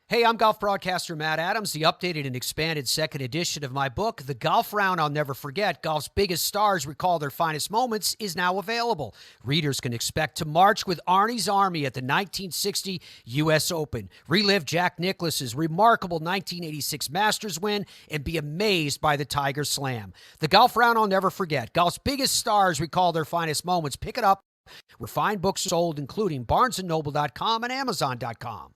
Hey, I'm golf broadcaster Matt Adams. The updated and expanded second edition of my book, The Golf Round I'll Never Forget, Golf's Biggest Stars Recall Their Finest Moments, is now available. Readers can expect to march with Arnie's Army at the 1960 U.S. Open, relive Jack Nicklaus's remarkable 1986 Masters win, and be amazed by the Tiger Slam. The Golf Round I'll Never Forget, Golf's Biggest Stars Recall Their Finest Moments. Pick it up where fine books are sold, including BarnesandNoble.com and Amazon.com.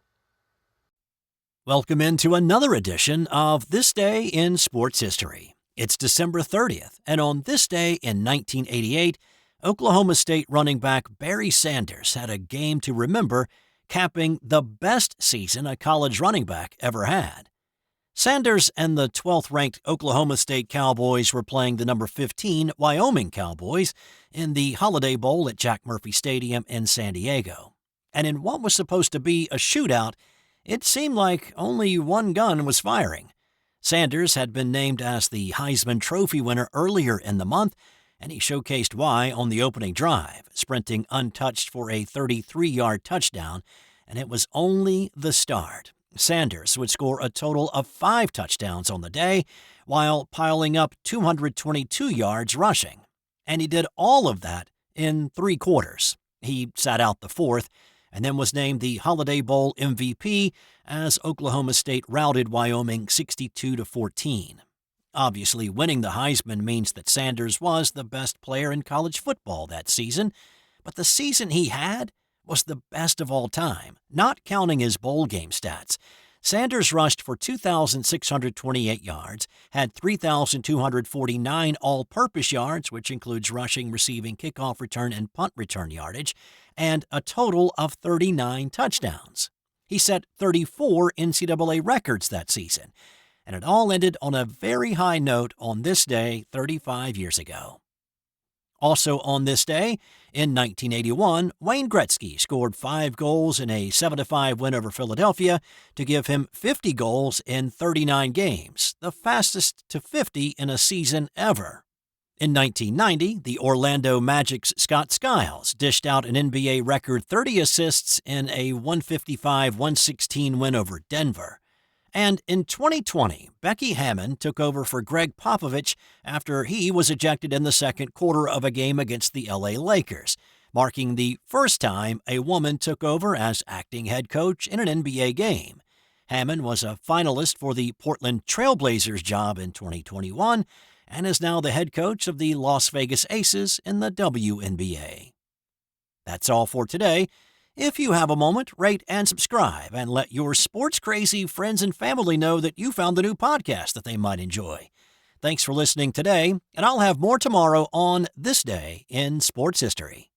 Welcome into another edition of This Day in Sports History. It's December 30th, and on this day in 1988, Oklahoma State running back Barry Sanders had a game to remember, capping the best season a college running back ever had. Sanders and the 12th-ranked Oklahoma State Cowboys were playing the number 15 Wyoming Cowboys in the Holiday Bowl at Jack Murphy Stadium in San Diego. And in what was supposed to be a shootout, it seemed like only one gun was firing. Sanders had been named as the Heisman Trophy winner earlier in the month, and he showcased why on the opening drive, sprinting untouched for a 33-yard touchdown, and it was only the start. Sanders would score a total of 5 touchdowns on the day, while piling up 222 yards rushing. And he did all of that in 3 quarters. He sat out the fourth, and then was named the Holiday Bowl MVP as Oklahoma State routed Wyoming 62-14. Obviously, winning the Heisman means that Sanders was the best player in college football that season, but the season he had was the best of all time, not counting his bowl game stats. Sanders rushed for 2,628 yards, had 3,249 all-purpose yards, which includes rushing, receiving, kickoff return, and punt return yardage, and a total of 39 touchdowns. He set 34 NCAA records that season, and it all ended on a very high note on this day 35 years ago. Also on this day, in 1981, Wayne Gretzky scored 5 goals in a 7-5 win over Philadelphia to give him 50 goals in 39 games, the fastest to 50 in a season ever. In 1990, the Orlando Magic's Scott Skiles dished out an NBA record 30 assists in a 155-116 win over Denver. And in 2020, Becky Hammon took over for Greg Popovich after he was ejected in the second quarter of a game against the LA Lakers, marking the first time a woman took over as acting head coach in an NBA game. Hammon was a finalist for the Portland Trail Blazers job in 2021 and is now the head coach of the Las Vegas Aces in the WNBA. That's all for today. If you have a moment, rate and subscribe and let your sports-crazy friends and family know that you found the new podcast that they might enjoy. Thanks for listening today, and I'll have more tomorrow on This Day in Sports History.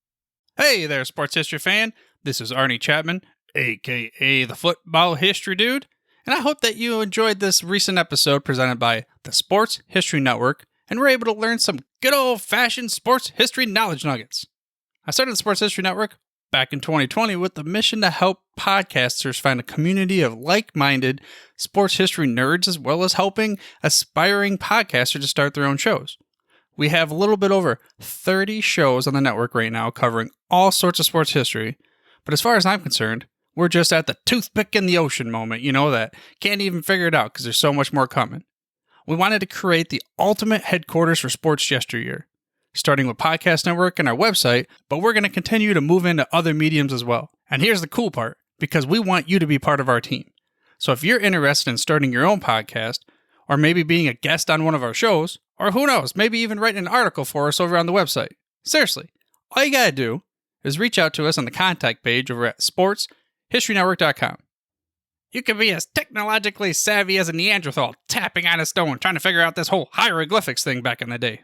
Hey there, sports history fan. This is Arnie Chapman, a.k.a. the Football History Dude, and I hope that you enjoyed this recent episode presented by the Sports History Network and were able to learn some good old-fashioned sports history knowledge nuggets. I started the Sports History Network back in 2020 with the mission to help podcasters find a community of like-minded sports history nerds, as well as helping aspiring podcasters to start their own shows. We have a little bit over 30 shows on the network right now covering all sorts of sports history, but as far as I'm concerned, we're just at the toothpick in the ocean moment, that can't even figure it out because there's so much more coming. We wanted to create the ultimate headquarters for sports yesteryear, starting with Podcast Network and our website, but we're going to continue to move into other mediums as well. And here's the cool part, because we want you to be part of our team. So if you're interested in starting your own podcast, or maybe being a guest on one of our shows, or who knows, maybe even writing an article for us over on the website, seriously, all you got to do is reach out to us on the contact page over at sportshistorynetwork.com. You can be as technologically savvy as a Neanderthal tapping on a stone trying to figure out this whole hieroglyphics thing back in the day.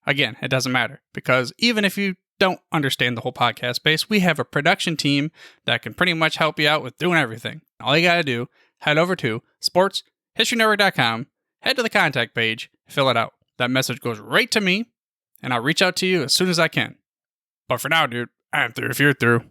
Again, it doesn't matter, because even if you don't understand the whole podcast space, we have a production team that can pretty much help you out with doing everything. All you got to do, head over to sportshistorynetwork.com, head to the contact page, fill it out. That message goes right to me, and I'll reach out to you as soon as I can. But for now, dude, I'm through if you're through.